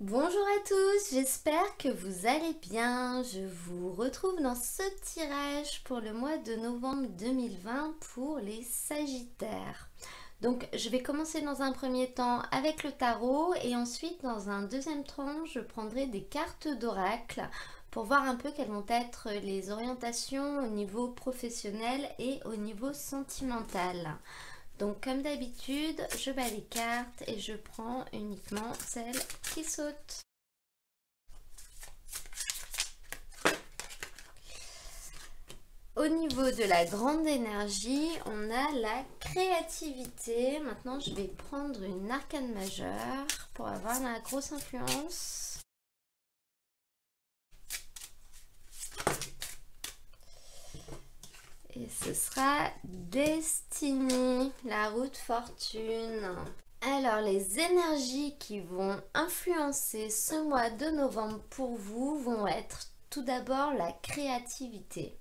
Bonjour à tous, j'espère que vous allez bien. Je vous retrouve dans ce tirage pour le mois de novembre 2020 pour les Sagittaires. Donc je vais commencer dans un premier temps avec le tarot et ensuite dans un deuxième temps je prendrai des cartes d'oracle pour voir un peu quelles vont être les orientations au niveau professionnel et au niveau sentimental. Donc comme d'habitude, je bats les cartes et je prends uniquement celles qui sautent. Au niveau de la grande énergie, on a la créativité. Maintenant, je vais prendre une arcane majeure pour avoir la grosse influence. Et ce sera Destiny, la route fortune. Alors, les énergies qui vont influencer ce mois de novembre pour vous vont être tout d'abord la créativité.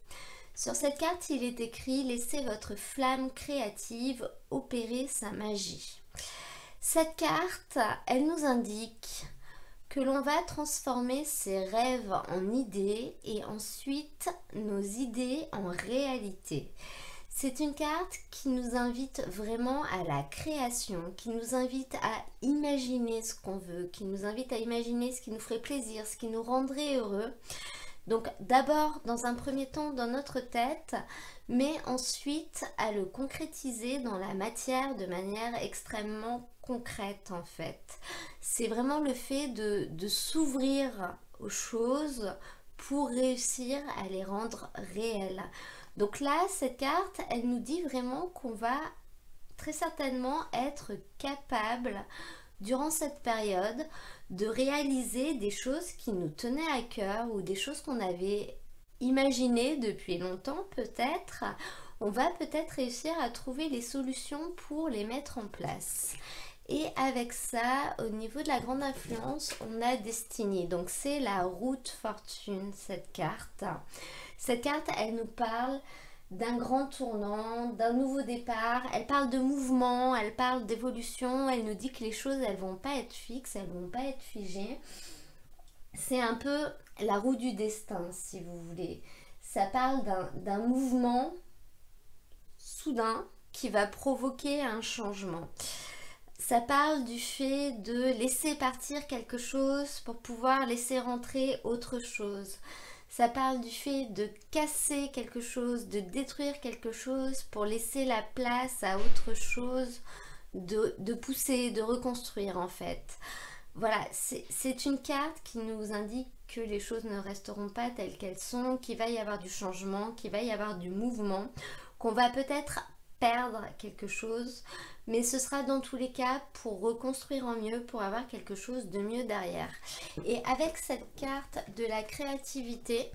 Sur cette carte, il est écrit « Laissez votre flamme créative opérer sa magie ». Cette carte, elle nous indique que l'on va transformer ses rêves en idées et ensuite nos idées en réalité. C'est une carte qui nous invite vraiment à la création, qui nous invite à imaginer ce qu'on veut, qui nous invite à imaginer ce qui nous ferait plaisir, ce qui nous rendrait heureux. Donc d'abord dans un premier temps dans notre tête, mais ensuite à le concrétiser dans la matière de manière extrêmement concrète en fait. C'est vraiment le fait de s'ouvrir aux choses pour réussir à les rendre réelles. Donc là, cette carte, elle nous dit vraiment qu'on va très certainement être capable durant cette période de réaliser des choses qui nous tenaient à cœur ou des choses qu'on avait imaginées depuis longtemps peut-être. On va peut-être réussir à trouver les solutions pour les mettre en place. Et avec ça, au niveau de la grande influence, on a Destiny. Donc c'est la route fortune, cette carte. Cette carte, elle nous parle d'un grand tournant, d'un nouveau départ. Elle parle de mouvement, elle parle d'évolution. Elle nous dit que les choses, elles vont pas être fixes, elles vont pas être figées. C'est un peu la roue du destin, si vous voulez. Ça parle d'un mouvement soudain qui va provoquer un changement. Ça parle du fait de laisser partir quelque chose pour pouvoir laisser rentrer autre chose. Ça parle du fait de casser quelque chose, de détruire quelque chose pour laisser la place à autre chose, de pousser, de reconstruire en fait. Voilà, c'est une carte qui nous indique que les choses ne resteront pas telles qu'elles sont, qu'il va y avoir du changement, qu'il va y avoir du mouvement, qu'on va peut-être perdre quelque chose, mais ce sera dans tous les cas pour reconstruire en mieux, pour avoir quelque chose de mieux derrière. Et avec cette carte de la créativité,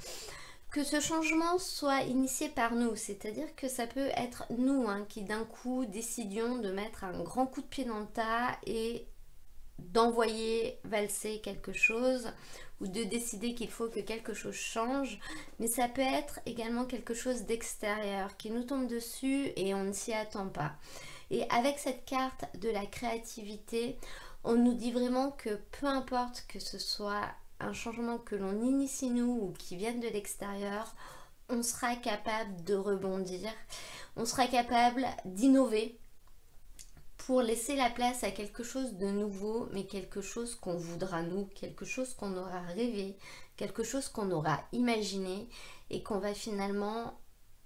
que ce changement soit initié par nous, c'est-à-dire que ça peut être nous qui d'un coup décidions de mettre un grand coup de pied dans le tas et d'envoyer valser quelque chose ou de décider qu'il faut que quelque chose change, mais ça peut être également quelque chose d'extérieur qui nous tombe dessus et on ne s'y attend pas. Et avec cette carte de la créativité, on nous dit vraiment que peu importe que ce soit un changement que l'on initie nous ou qui vienne de l'extérieur, on sera capable de rebondir, on sera capable d'innover pour laisser la place à quelque chose de nouveau, mais quelque chose qu'on voudra nous, quelque chose qu'on aura rêvé, quelque chose qu'on aura imaginé et qu'on va finalement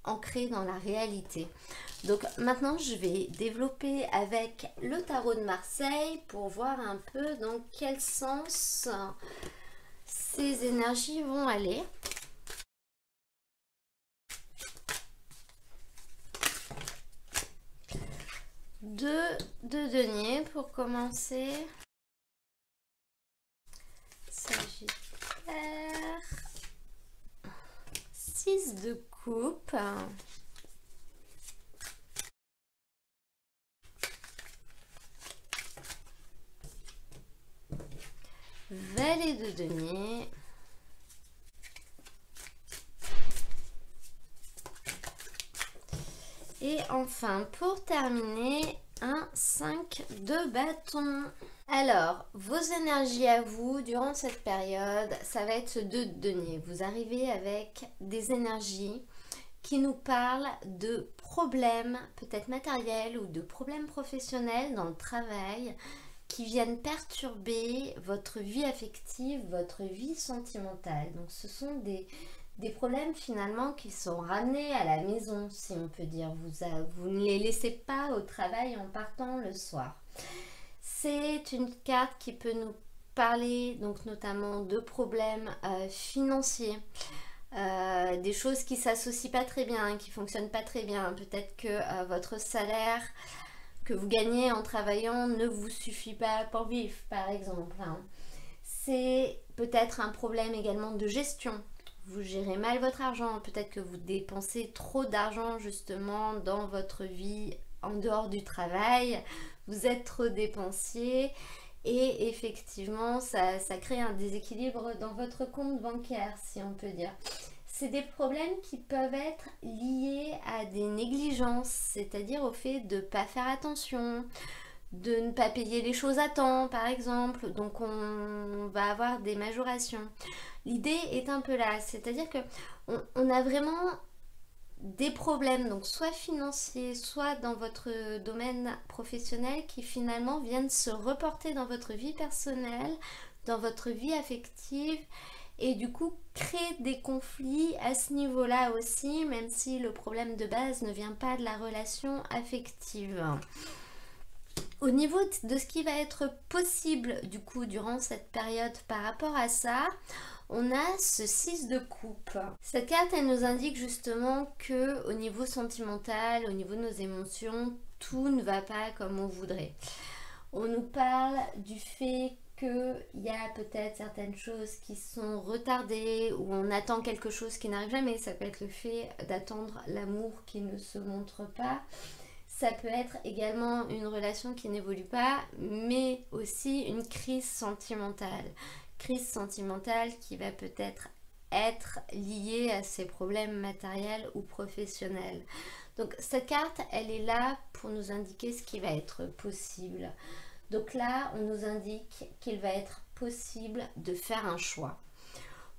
ancrer dans la réalité. Donc maintenant je vais développer avec le tarot de Marseille pour voir un peu dans quel sens ces énergies vont aller. Deux de denier pour commencer. Sagittaire. 6 de coupe. Valet de denier. Et enfin, pour terminer, un 5 de bâton. Alors, vos énergies à vous durant cette période, ça va être ce 2 de denier. Vous arrivez avec des énergies qui nous parlent de problèmes peut-être matériels ou de problèmes professionnels dans le travail qui viennent perturber votre vie affective, votre vie sentimentale. Donc ce sont des problèmes finalement qui sont ramenés à la maison, si on peut dire. Vous ne les laissez pas au travail en partant le soir. C'est une carte qui peut nous parler donc notamment de problèmes financiers, des choses qui s'associent pas très bien, qui fonctionnent pas très bien. Peut-être que votre salaire que vous gagnez en travaillant ne vous suffit pas pour vivre, par exemple. C'est peut-être un problème également de gestion. Vous gérez mal votre argent, peut-être que vous dépensez trop d'argent justement dans votre vie en dehors du travail, vous êtes trop dépensier et effectivement ça crée un déséquilibre dans votre compte bancaire, si on peut dire. C'est des problèmes qui peuvent être liés à des négligences, c'est-à-dire au fait de ne pas faire attention, de ne pas payer les choses à temps, par exemple. Donc on va avoir des majorations. L'idée est un peu là, c'est-à-dire que on a vraiment des problèmes, donc soit financiers, soit dans votre domaine professionnel, qui finalement viennent se reporter dans votre vie personnelle, dans votre vie affective, et du coup créer des conflits à ce niveau-là aussi, même si le problème de base ne vient pas de la relation affective. Au niveau de ce qui va être possible du coup durant cette période par rapport à ça, on a ce 6 de coupe. Cette carte, elle nous indique justement que au niveau sentimental, au niveau de nos émotions, tout ne va pas comme on voudrait. On nous parle du fait qu'il y a peut-être certaines choses qui sont retardées ou on attend quelque chose qui n'arrive jamais. Ça peut être le fait d'attendre l'amour qui ne se montre pas. Ça peut être également une relation qui n'évolue pas, mais aussi une crise sentimentale. Crise sentimentale qui va peut-être être liée à ces problèmes matériels ou professionnels. Donc cette carte, elle est là pour nous indiquer ce qui va être possible. Donc là, on nous indique qu'il va être possible de faire un choix.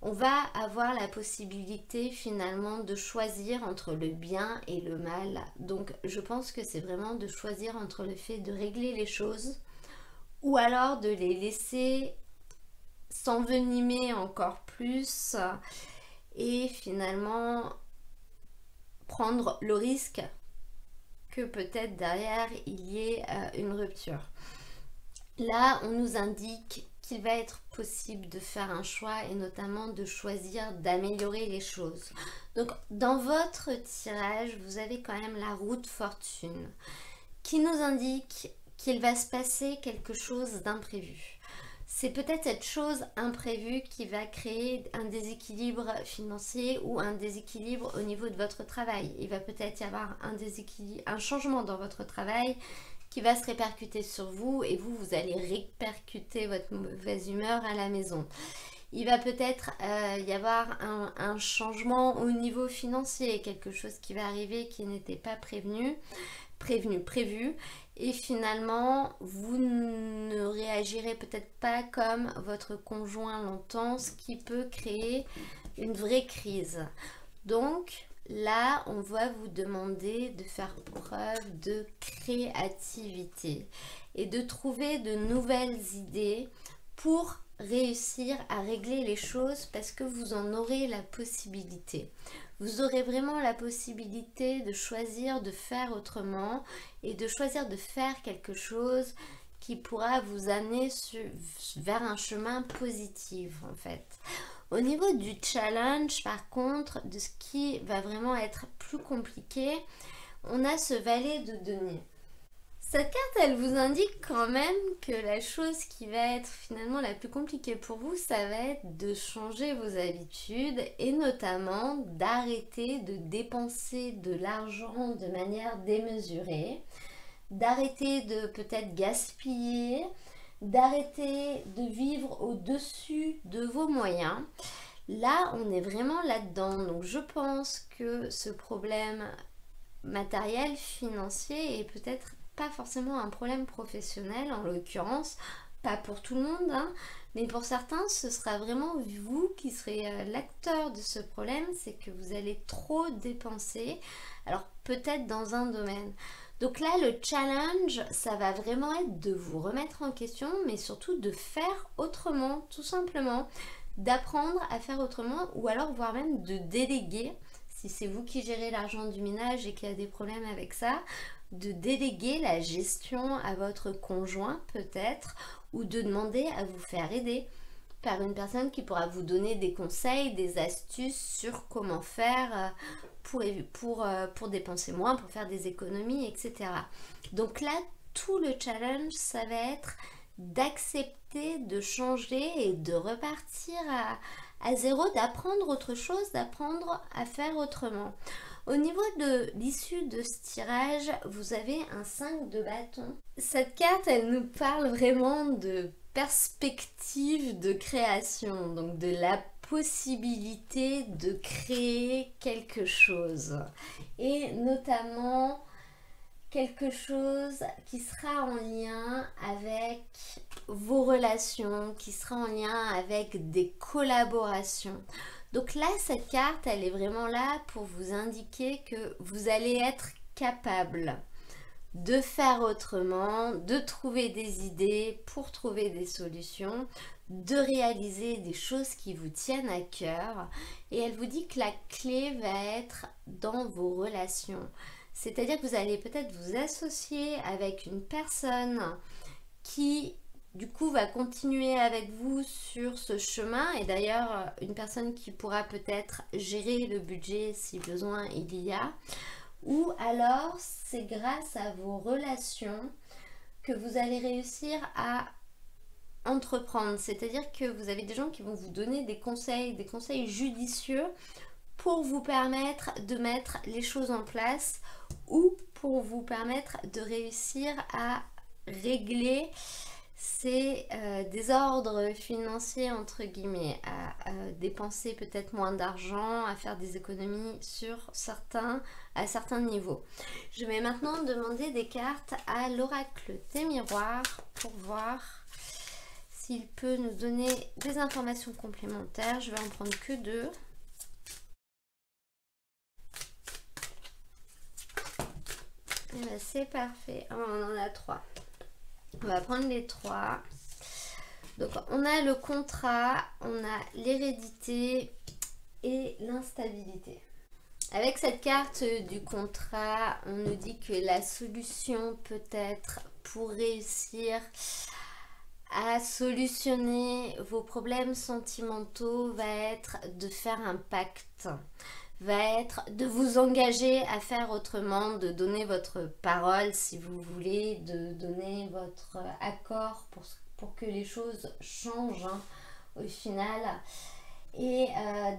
On va avoir la possibilité finalement de choisir entre le bien et le mal. Donc je pense que c'est vraiment de choisir entre le fait de régler les choses ou alors de les laisser s'envenimer encore plus et finalement prendre le risque que peut-être derrière il y ait une rupture. Là, on nous indique qu'il va être possible de faire un choix et notamment de choisir d'améliorer les choses. Donc, dans votre tirage, vous avez quand même la roue de fortune qui nous indique qu'il va se passer quelque chose d'imprévu. C'est peut-être cette chose imprévue qui va créer un déséquilibre financier ou un déséquilibre au niveau de votre travail. Il va peut-être y avoir un changement dans votre travail qui va se répercuter sur vous et vous allez répercuter votre mauvaise humeur à la maison. Il va peut-être y avoir un changement au niveau financier, quelque chose qui va arriver qui n'était pas prévu, et finalement vous ne réagirez peut-être pas comme votre conjoint l'entend, ce qui peut créer une vraie crise. Donc là, on va vous demander de faire preuve de créativité et de trouver de nouvelles idées pour réussir à régler les choses parce que vous en aurez la possibilité. Vous aurez vraiment la possibilité de choisir de faire autrement et de choisir de faire quelque chose qui pourra vous amener vers un chemin positif en fait. Au niveau du challenge, par contre, de ce qui va vraiment être plus compliqué, on a ce valet de denier. Cette carte, elle vous indique quand même que la chose qui va être finalement la plus compliquée pour vous, ça va être de changer vos habitudes et notamment d'arrêter de dépenser de l'argent de manière démesurée, d'arrêter de peut-être gaspiller, d'arrêter de vivre au-dessus de vos moyens. Là, on est vraiment là-dedans. Donc, je pense que ce problème matériel, financier est peut-être pas forcément un problème professionnel en l'occurrence. pas pour tout le monde, hein, mais pour certains, ce sera vraiment vous qui serez l'acteur de ce problème, c'est que vous allez trop dépenser, alors peut-être dans un domaine. Donc là, le challenge, ça va vraiment être de vous remettre en question, mais surtout de faire autrement, tout simplement, d'apprendre à faire autrement, ou alors voire même de déléguer, si c'est vous qui gérez l'argent du ménage et qu'il y a des problèmes avec ça, de déléguer la gestion à votre conjoint peut-être, ou de demander à vous faire aider par une personne qui pourra vous donner des conseils, des astuces sur comment faire pour dépenser moins, pour faire des économies, etc. Donc là, tout le challenge, ça va être d'accepter, de changer et de repartir à zéro, d'apprendre autre chose, d'apprendre à faire autrement. Au niveau de l'issue de ce tirage, vous avez un 5 de bâton. Cette carte, elle nous parle vraiment de perspective de création, donc de la possibilité de créer quelque chose. Et notamment quelque chose qui sera en lien avec vos relations, qui sera en lien avec des collaborations. Donc là, cette carte, elle est vraiment là pour vous indiquer que vous allez être capable de faire autrement, de trouver des idées pour trouver des solutions, de réaliser des choses qui vous tiennent à cœur. Et elle vous dit que la clé va être dans vos relations. C'est-à-dire que vous allez peut-être vous associer avec une personne qui du coup va continuer avec vous sur ce chemin, et d'ailleurs une personne qui pourra peut-être gérer le budget si besoin il y a, ou alors c'est grâce à vos relations que vous allez réussir à entreprendre, c'est-à-dire que vous avez des gens qui vont vous donner des conseils judicieux pour vous permettre de mettre les choses en place ou pour vous permettre de réussir à régler ces désordres financiers entre guillemets, à dépenser peut-être moins d'argent, à faire des économies à certains niveaux. Je vais maintenant demander des cartes à l'oracle des miroirs pour voir s'il peut nous donner des informations complémentaires. Je vais en prendre que 2. Et ben c'est parfait. Oh, on en a 3. On va prendre les 3. Donc on a le contrat, on a l'hérédité et l'instabilité. Avec cette carte du contrat, on nous dit que la solution peut-être pour réussir à solutionner vos problèmes sentimentaux va être de faire un pacte, va être de vous engager à faire autrement, de donner votre parole si vous voulez, de donner votre accord pour que les choses changent au final, et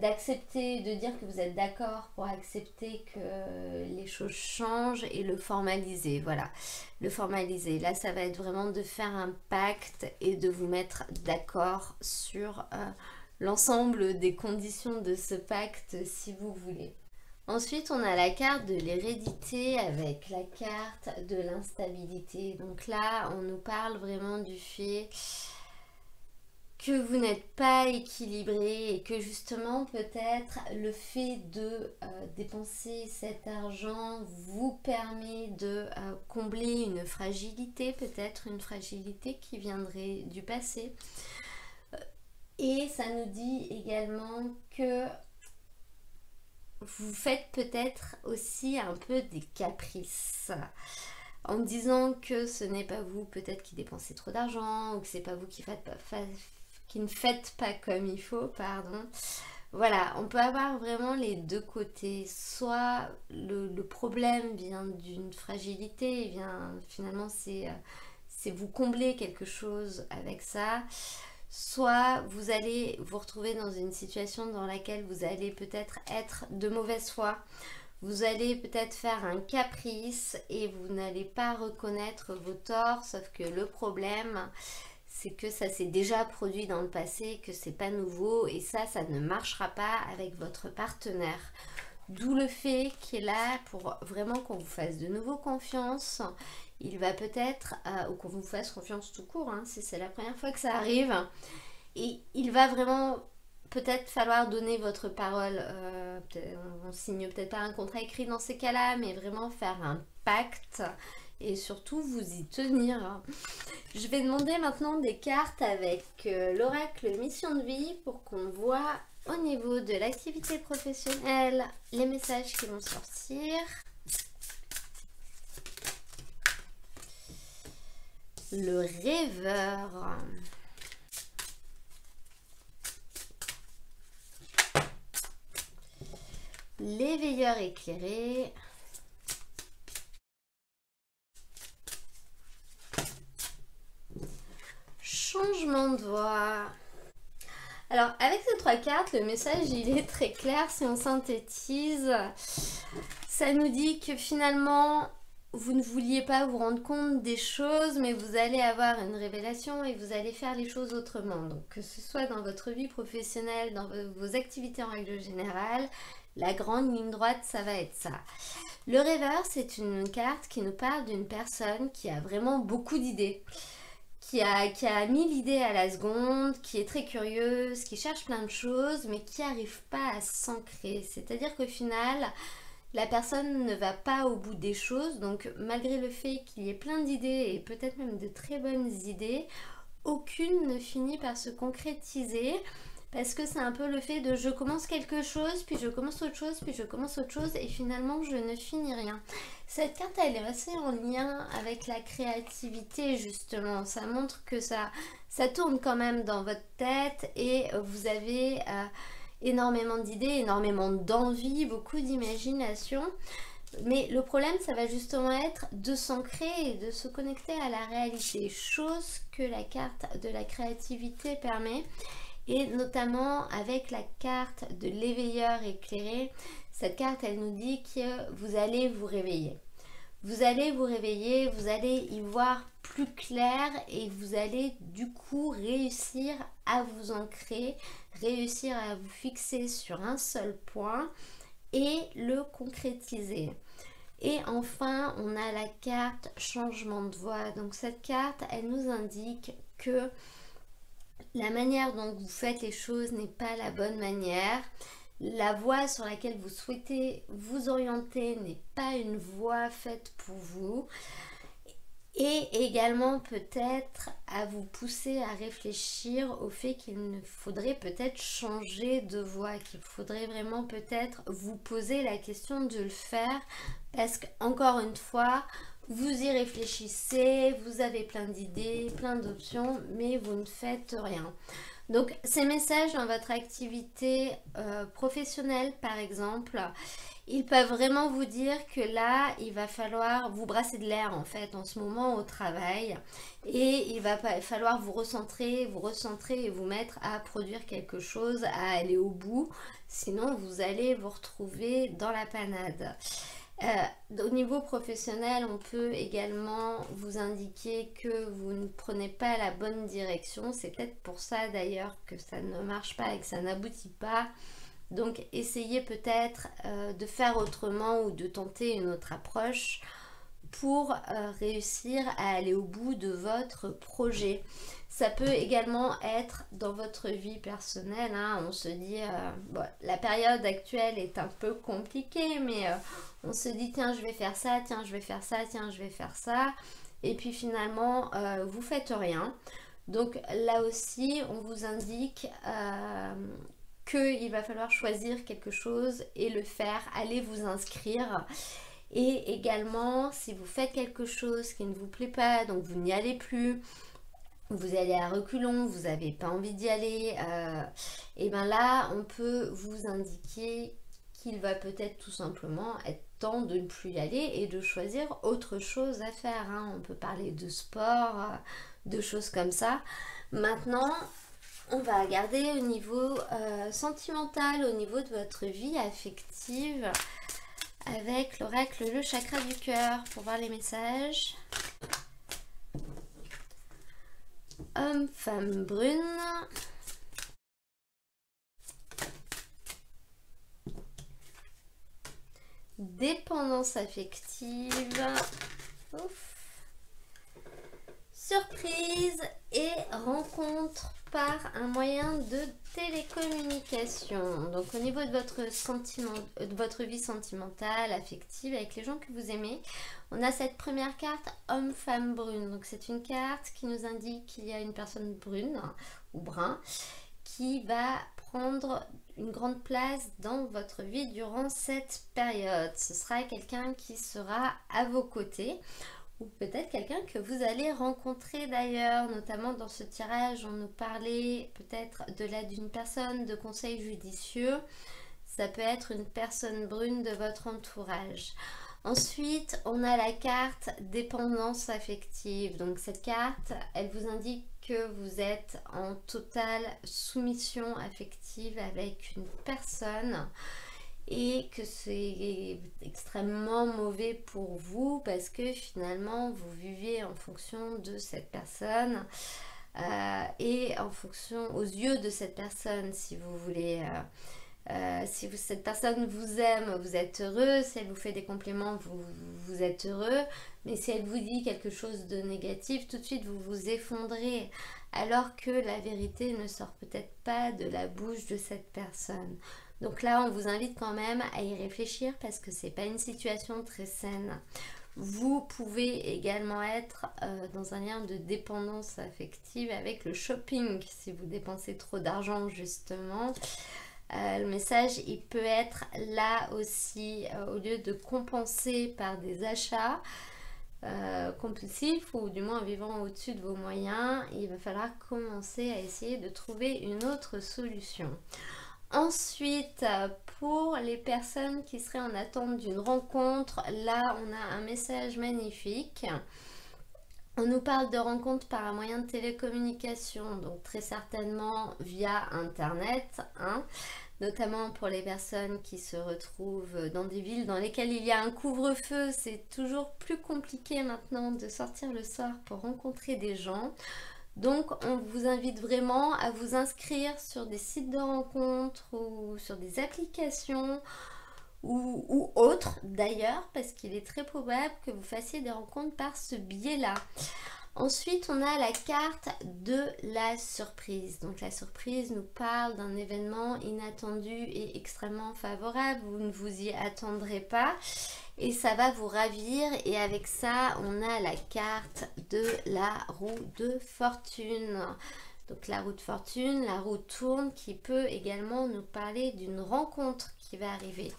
d'accepter, de dire que vous êtes d'accord pour accepter que les choses changent et le formaliser. Voilà, le formaliser. Là, ça va être vraiment de faire un pacte et de vous mettre d'accord sur l'ensemble des conditions de ce pacte si vous voulez. Ensuite, on a la carte de l'hérédité avec la carte de l'instabilité. Donc là, on nous parle vraiment du fait que vous n'êtes pas équilibré et que justement peut-être le fait de dépenser cet argent vous permet de combler une fragilité, peut-être une fragilité qui viendrait du passé. Et ça nous dit également que vous faites peut-être aussi un peu des caprices en disant que ce n'est pas vous peut-être qui dépensez trop d'argent ou que c'est pas vous qui ne faites pas comme il faut, pardon. Voilà, on peut avoir vraiment les deux côtés. Soit le problème vient d'une fragilité, et bien finalement c'est vous combler quelque chose avec ça. Soit vous allez vous retrouver dans une situation dans laquelle vous allez peut-être être de mauvaise foi. Vous allez peut-être faire un caprice et vous n'allez pas reconnaître vos torts, sauf que le problème, c'est que ça s'est déjà produit dans le passé, que c'est pas nouveau et ça ne marchera pas avec votre partenaire. D'où le fait qu'il est là pour vraiment qu'on vous fasse de nouveau confiance. Il va peut-être, ou qu'on vous fasse confiance tout court, hein, si c'est la première fois que ça arrive. Et il va vraiment peut-être falloir donner votre parole. On signe peut-être pas un contrat écrit dans ces cas-là, mais vraiment faire un pacte et surtout vous y tenir. Je vais demander maintenant des cartes avec l'oracle Mission de Vie pour qu'on voit au niveau de l'activité professionnelle les messages qui vont sortir. Le rêveur. L'éveilleur éclairé. Changement de voix. Alors, avec ces trois cartes, le message, il est très clair. Si on synthétise, ça nous dit que finalement, vous ne vouliez pas vous rendre compte des choses, mais vous allez avoir une révélation et vous allez faire les choses autrement. Donc, que ce soit dans votre vie professionnelle, dans vos activités en règle générale, la grande ligne droite, ça va être ça. Le rêveur, c'est une carte qui nous parle d'une personne qui a vraiment beaucoup d'idées. Qui a 1000 idées à la seconde, qui est très curieuse, qui cherche plein de choses, mais qui n'arrive pas à s'ancrer. C'est-à-dire qu'au final, la personne ne va pas au bout des choses. Donc, malgré le fait qu'il y ait plein d'idées, et peut-être même de très bonnes idées, aucune ne finit par se concrétiser. Parce que c'est un peu le fait de je commence quelque chose, puis je commence autre chose, puis je commence autre chose, et finalement je ne finis rien. Cette carte, elle est assez en lien avec la créativité, justement. Ça montre que ça tourne quand même dans votre tête, et vous avez énormément d'idées, énormément d'envie, beaucoup d'imagination. Mais le problème, ça va justement être de s'ancrer et de se connecter à la réalité, chose que la carte de la créativité permet. Et notamment avec la carte de l'éveilleur éclairé, cette carte, elle nous dit que vous allez vous réveiller. Vous allez vous réveiller, vous allez y voir plus clair et vous allez du coup réussir à vous ancrer, réussir à vous fixer sur un seul point et le concrétiser. Et enfin, on a la carte changement de voix. Donc cette carte, elle nous indique que la manière dont vous faites les choses n'est pas la bonne manière. La voie sur laquelle vous souhaitez vous orienter n'est pas une voie faite pour vous. Et également peut-être à vous pousser à réfléchir au fait qu'il faudrait peut-être changer de voie, qu'il faudrait vraiment peut-être vous poser la question de le faire parce qu'encore une fois, vous y réfléchissez, vous avez plein d'idées, plein d'options, mais vous ne faites rien. Donc ces messages dans votre activité professionnelle par exemple, ils peuvent vraiment vous dire que là, il va falloir vous brasser de l'air en fait en ce moment au travail et il va falloir vous recentrer et vous mettre à produire quelque chose, à aller au bout, sinon vous allez vous retrouver dans la panade. Au niveau professionnel, on peut également vous indiquer que vous ne prenez pas la bonne direction. C'est peut-être pour ça d'ailleurs que ça ne marche pas et que ça n'aboutit pas. Donc essayez peut-être de faire autrement ou de tenter une autre approche pour réussir à aller au bout de votre projet. Ça peut également être dans votre vie personnelle, hein. On se dit, bon, la période actuelle est un peu compliquée, mais on se dit, tiens, je vais faire ça, tiens, je vais faire ça, tiens, je vais faire ça. Et puis finalement, vous faites rien. Donc là aussi, on vous indique qu'il va falloir choisir quelque chose et le faire, allez vous inscrire. Et également, si vous faites quelque chose qui ne vous plaît pas, donc vous n'y allez plus, vous allez à reculons, vous n'avez pas envie d'y aller, et bien là, on peut vous indiquer qu'il va peut-être tout simplement être temps de ne plus y aller et de choisir autre chose à faire, hein. On peut parler de sport, de choses comme ça. Maintenant, on va regarder au niveau sentimental, au niveau de votre vie affective, avec l'oracle le chakra du cœur pour voir les messages. Homme, femme brune. dépendance affective. Ouf. Surprise et rencontre par un moyen de télécommunication. Donc au niveau de votre vie sentimentale, affective, avec les gens que vous aimez, on a cette première carte homme-femme brune. Donc c'est une carte qui nous indique qu'il y a une personne brune ou brun qui va prendre une grande place dans votre vie durant cette période. Ce sera quelqu'un qui sera à vos côtés, ou peut-être quelqu'un que vous allez rencontrer d'ailleurs. Notamment dans ce tirage, on nous parlait peut-être de l'aide d'une personne, de conseils judicieux. Ça peut être une personne brune de votre entourage. Ensuite, on a la carte dépendance affective. Donc cette carte, elle vous indique que vous êtes en totale soumission affective avec une personne et que c'est extrêmement mauvais pour vous parce que finalement vous vivez en fonction de cette personne et en fonction aux yeux de cette personne, si vous voulez. Si cette personne vous aime, vous êtes heureux. Si elle vous fait des compliments, vous êtes heureux. Mais si elle vous dit quelque chose de négatif, tout de suite vous vous effondrez. Alors que la vérité ne sort peut-être pas de la bouche de cette personne. Donc là, on vous invite quand même à y réfléchir parce que c'est pas une situation très saine. Vous pouvez également être dans un lien de dépendance affective avec le shopping. Si vous dépensez trop d'argent justement. Le message, il peut être là aussi, au lieu de compenser par des achats compulsifs ou du moins en vivant au-dessus de vos moyens, il va falloir commencer à essayer de trouver une autre solution. Ensuite, pour les personnes qui seraient en attente d'une rencontre, là on a un message magnifique. On nous parle de rencontres par un moyen de télécommunication, donc très certainement via Internet, hein, notamment pour les personnes qui se retrouvent dans des villes dans lesquelles il y a un couvre-feu. C'est toujours plus compliqué maintenant de sortir le soir pour rencontrer des gens. Donc on vous invite vraiment à vous inscrire sur des sites de rencontres ou sur des applications ou autres d'ailleurs, parce qu'il est très probable que vous fassiez des rencontres par ce biais-là. Ensuite, on a la carte de la surprise. Donc la surprise nous parle d'un événement inattendu et extrêmement favorable. Vous ne vous y attendrez pas et ça va vous ravir. Et avec ça, on a la carte de la roue de fortune. Donc la roue de fortune, la roue tourne, qui peut également nous parler d'une rencontre qui va arriver.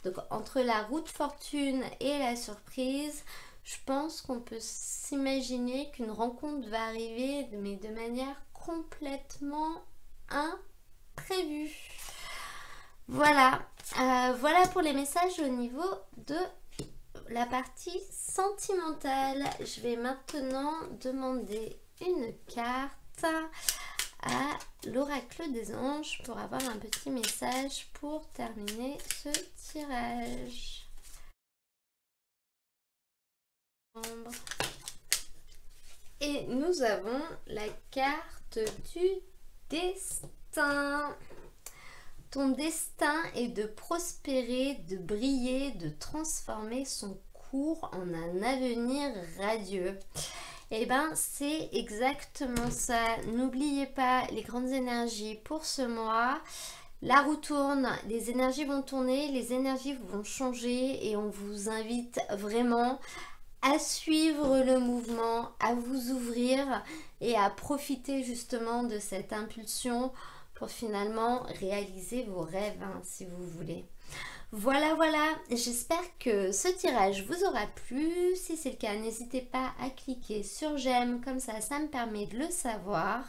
Donc entre la roue de fortune et la surprise, je pense qu'on peut s'imaginer qu'une rencontre va arriver, mais de manière complètement imprévue. Voilà, voilà pour les messages au niveau de la partie sentimentale. Je vais maintenant demander une carte à l'oracle des anges pour avoir un petit message pour terminer ce tirage. Et nous avons la carte du destin. Ton destin est de prospérer, de briller, de transformer son cours en un avenir radieux. Et bien c'est exactement ça. N'oubliez pas les grandes énergies pour ce mois. La roue tourne, les énergies vont tourner, les énergies vont changer et on vous invite vraiment à suivre le mouvement, à vous ouvrir et à profiter justement de cette impulsion pour finalement réaliser vos rêves, hein, si vous voulez. Voilà, j'espère que ce tirage vous aura plu. Si c'est le cas, n'hésitez pas à cliquer sur j'aime, comme ça me permet de le savoir.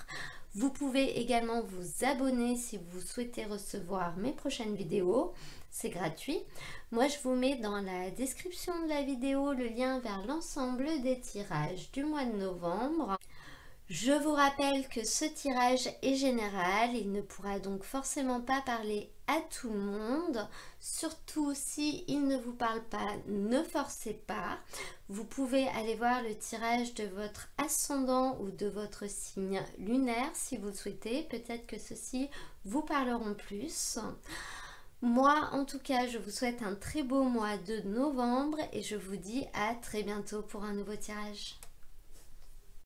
Vous pouvez également vous abonner si vous souhaitez recevoir mes prochaines vidéos. C'est gratuit. Moi, je vous mets dans la description de la vidéo le lien vers l'ensemble des tirages du mois de novembre. Je vous rappelle que ce tirage est général, il ne pourra donc forcément pas parler à tout le monde. Surtout si il ne vous parle pas, ne forcez pas. Vous pouvez aller voir le tirage de votre ascendant ou de votre signe lunaire si vous le souhaitez. Peut-être que ceux-ci vous parleront plus. Moi, en tout cas, je vous souhaite un très beau mois de novembre et je vous dis à très bientôt pour un nouveau tirage.